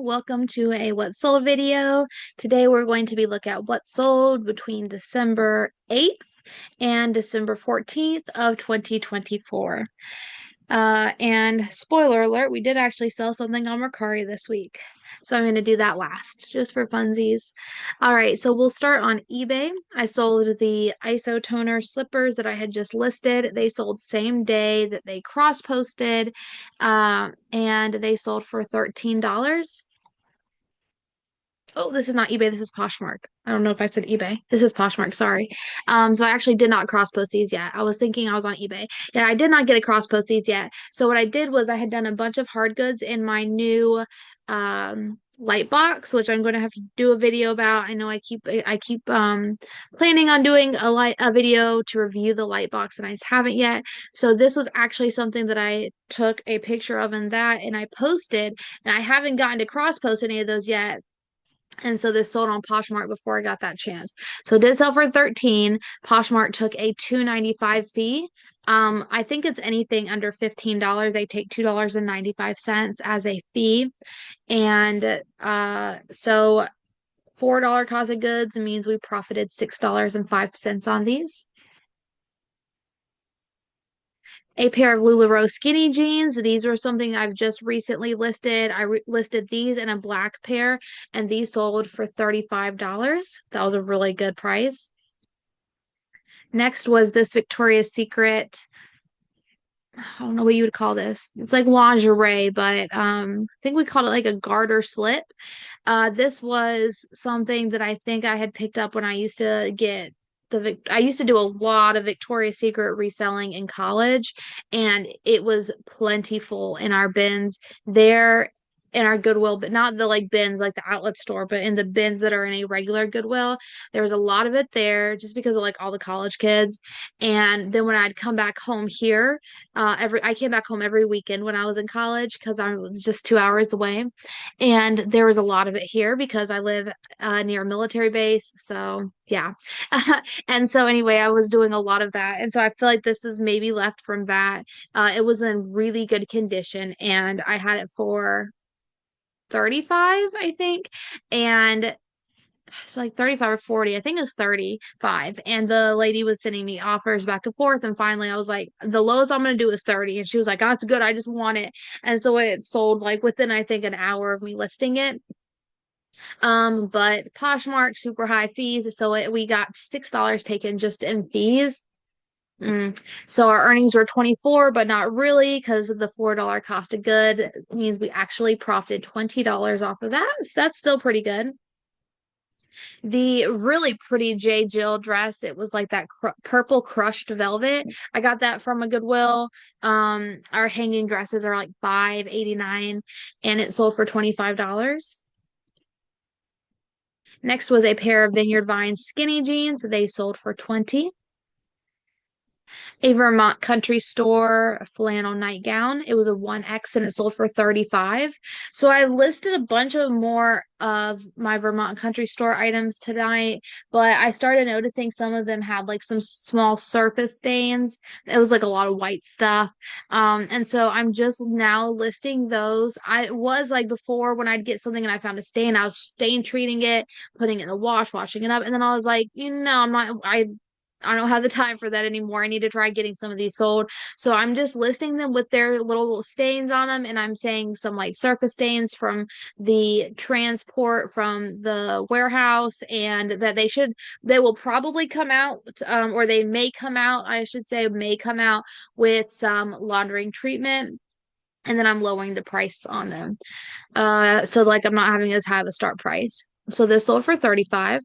welcome to a what sold video. Today we're going to be looking at what sold between December 8th and December 14th of 2024. And spoiler alert, we did actually sell something on Mercari this week. So I'm going to do that last, just for funsies. All right, so we'll start on eBay. I sold the ISO toner slippers that I had just listed. They sold same day that they cross-posted, and they sold for $13. Oh, this is not eBay. This is Poshmark. I don't know if I said eBay. This is Poshmark. Sorry. So I actually did not cross post these yet. I was thinking I was on eBay. Yeah, I did not get a cross post these yet. So what I did was I had done a bunch of hard goods in my new light box, which I'm going to have to do a video about. I know I keep planning on doing a video to review the light box, and I just haven't yet. So this was actually something that I took a picture of in that, and I posted, and I haven't gotten to cross post any of those yet. And so this sold on Poshmark before I got that chance. So it did sell for 13. Poshmark took a $2.95 fee. I think it's anything under $15. They take $2.95 as a fee. And so $4 cost of goods means we profited $6.05 on these. A pair of LuLaRoe skinny jeans. These were something I've just recently listed. I listed these in a black pair, and these sold for $35. That was a really good price. Next was this Victoria's Secret. I don't know what you would call this. It's like lingerie, but I think we called it like a garter slip. This was something that I think I had picked up when I used to get I used to do a lot of Victoria's Secret reselling in college, and it was plentiful in our bins there in our Goodwill, but not the like bins like the outlet store, but in the bins that are in a regular Goodwill. There was a lot of it there just because of like all the college kids. And then when I'd come back home here, I came back home every weekend when I was in college because I was just 2 hours away. And there was a lot of it here because I live near a military base. So yeah. And so anyway, I was doing a lot of that. And so I feel like this is maybe left from that. It was in really good condition, and I had it for 35, I think. And it's like 35 or 40. I think it was 35. And the lady was sending me offers back and forth. And finally, I was like, the lowest I'm going to do is 30. And she was like, oh, that's good. I just want it. And so it sold like within, I think, an hour of me listing it. But Poshmark, super high fees. So we got $6 taken just in fees. So our earnings were 24, but not really because of the $4 cost of good means we actually profited $20 off of that. So that's still pretty good. The really pretty J. Jill dress, it was like that purple crushed velvet. I got that from a Goodwill. Our hanging dresses are like $5.89, and it sold for $25. Next was a pair of Vineyard Vines skinny jeans. They sold for 20. A Vermont Country Store flannel nightgown. It was a 1X and it sold for 35. So I listed a bunch of more of my Vermont Country Store items tonight, but I started noticing some of them had like some small surface stains. It was like a lot of white stuff. And so I'm just now listing those. I was like before when I'd get something and I found a stain, I was stain treating it, putting it in the wash, washing it up, and then I was like, I'm not I don't have the time for that anymore. I need to try getting some of these sold. So I'm just listing them with their little stains on them. And I'm saying some like surface stains from the transport from the warehouse, and that they will probably come out, or they may come out, I should say, may come out with some laundering treatment. And then I'm lowering the price on them. So like I'm not having as high of a start price. So this sold for 35.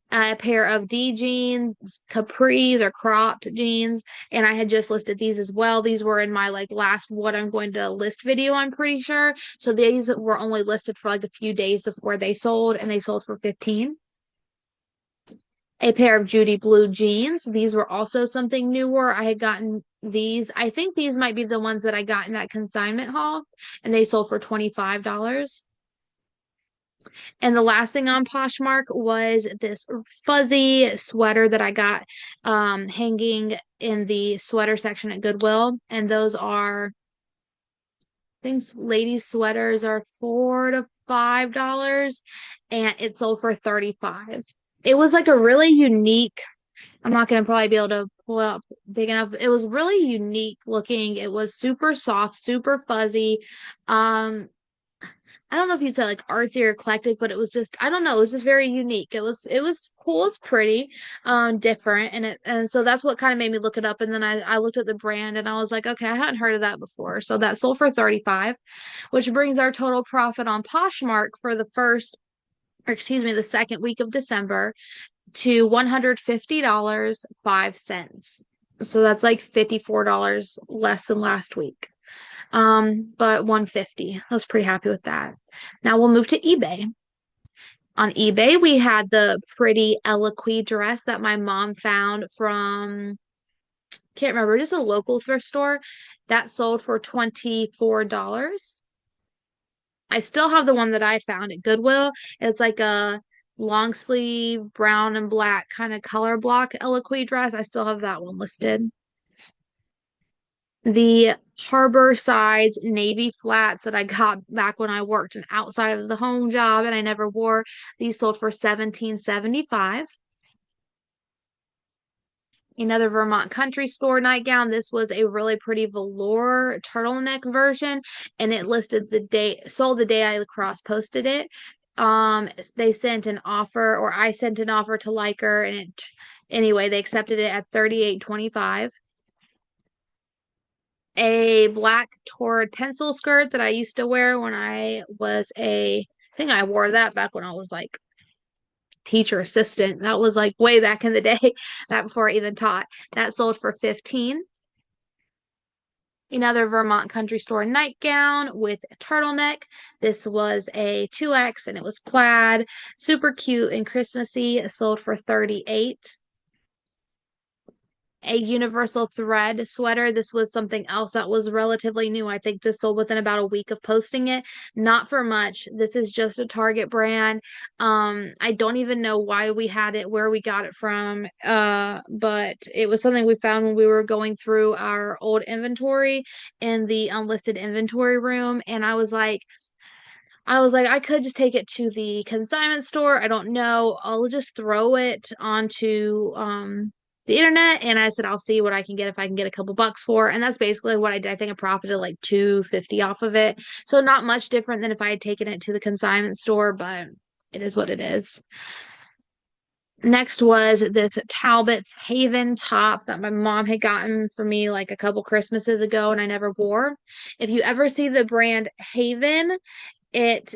A pair of D jeans, capris or cropped jeans, and I had just listed these as well. These were in my like last what I'm going to list video, I'm pretty sure. So these were only listed for like a few days before they sold, and they sold for 15. A pair of Judy blue jeans. These were also something newer. I had gotten these. I think these might be the ones that I got in that consignment haul, and they sold for $25. And the last thing on Poshmark was this fuzzy sweater that I got hanging in the sweater section at Goodwill. And those are, I think ladies' sweaters are $4 to $5, and it sold for 35. It was like a really unique. I'm not gonna probably be able to pull it up big enough. It was really unique looking. It was super soft, super fuzzy. Um, I don't know if you'd say like artsy or eclectic, but it was just, I don't know, it was just very unique. It was cool, it's pretty, different, and so that's what kind of made me look it up. And then I looked at the brand and I was like, okay, I hadn't heard of that before. So that sold for 35, which brings our total profit on Poshmark for the first, or excuse me, the second week of December to $150.05. So that's like $54 less than last week. But 150. I was pretty happy with that. Now we'll move to eBay. On eBay, we had the pretty Eloquii dress that my mom found from, can't remember, just a local thrift store that sold for $24. I still have the one that I found at Goodwill. It's like a long sleeve brown and black kind of color block Eloquii dress. I still have that one listed. The harbor sides navy flats that I got back when I worked an outside of the home job and I never wore, these sold for 17.75. Another Vermont country store nightgown. This was a really pretty velour turtleneck version, and it listed the date, sold the day I cross posted it. They sent an offer, or I sent an offer to Liker, and anyway, they accepted it at 38.25. A black torrid pencil skirt that I used to wear when I think I wore that back when I was like teacher assistant. That was like way back in the day, back before I even taught. That sold for 15. Another Vermont country store nightgown with a turtleneck. This was a 2X and it was plaid, super cute and Christmassy. It sold for 38. A universal thread sweater. This was something else that was relatively new. I think this sold within about a week of posting it. Not for much. This is just a Target brand. I don't even know why we had it, where we got it from. But it was something we found when we were going through our old inventory in the unlisted inventory room. And I could just take it to the consignment store. I don't know. I'll just throw it onto the internet. And I said I'll see what I can get if I can get a couple bucks for. And that's basically what I did. I think I profited like 250 off of it. So not much different than if I had taken it to the consignment store, but it is what it is. Next was this Talbot's Haven top that my mom had gotten for me like a couple Christmases ago and I never wore. If you ever see the brand Haven, it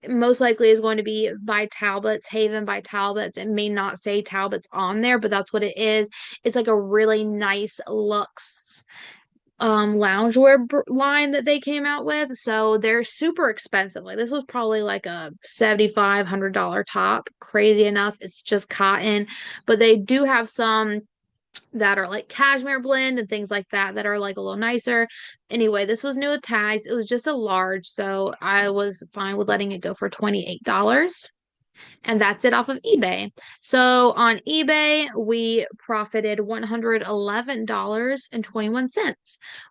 most likely is going to be by Talbot's, Haven by Talbot's. It may not say Talbot's on there, but that's what it is. It's like a really nice luxe loungewear line that they came out with. So they're super expensive. Like this was probably like a $7,500 top. Crazy enough. It's just cotton, but they do have some that are like cashmere blend and things like that that are like a little nicer. Anyway, this was new with tags. It was just a large, so I was fine with letting it go for $28. And that's it off of eBay. So on eBay, we profited $111.21,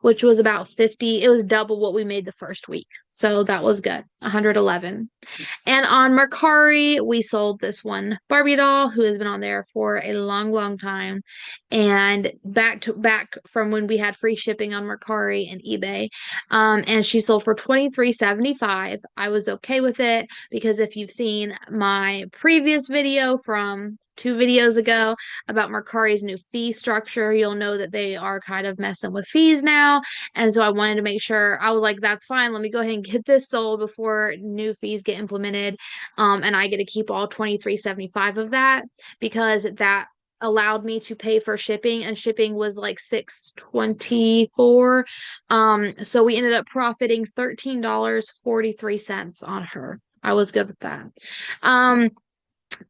which was about 50. It was double what we made the first week. So that was good. 111. And on Mercari, we sold this one Barbie doll who has been on there for a long, long time. And back from when we had free shipping on Mercari and eBay. And she sold for $23.75. I was okay with it because if you've seen my previous video from 2 videos ago about Mercari's new fee structure, you'll know that they are kind of messing with fees now. And so I wanted to make sure, I was like, that's fine. Let me go ahead and get this sold before new fees get implemented. And I get to keep all $23.75 of that because that allowed me to pay for shipping, and shipping was like $6.24. So we ended up profiting $13.43 on her. I was good with that.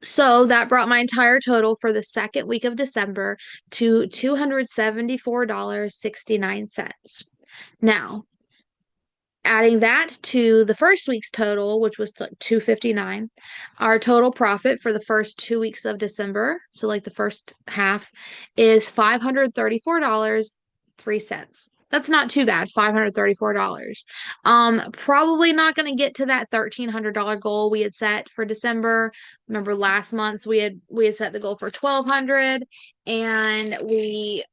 So that brought my entire total for the second week of December to $274.69. Now, adding that to the first week's total, which was like $259, our total profit for the first 2 weeks of December, so like the first half, is $534.03. That's not too bad, $534. Probably not going to get to that $1,300 goal we had set for December. Remember last month we had set the goal for 1,200 and we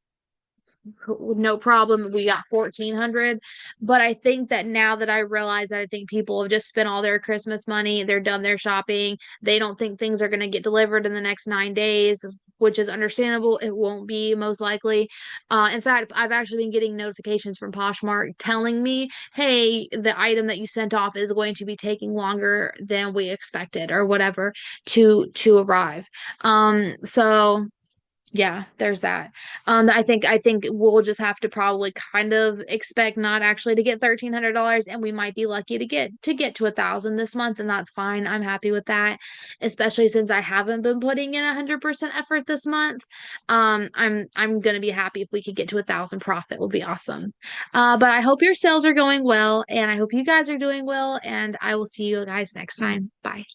no problem. We got 1,400. But I think that now that I realize that I think people have just spent all their Christmas money, they're done their shopping. They don't think things are going to get delivered in the next 9 days, which is understandable. It won't be most likely. In fact, I've actually been getting notifications from Poshmark telling me, hey, the item that you sent off is going to be taking longer than we expected or whatever to arrive. So yeah, there's that. I think we'll just have to probably kind of expect not actually to get $1,300, and we might be lucky to get to 1,000 this month, and that's fine. I'm happy with that, especially since I haven't been putting in 100% effort this month. I'm gonna be happy if we could get to 1,000 profit. Would be awesome. But I hope your sales are going well, and I hope you guys are doing well, and I will see you guys next time. Bye.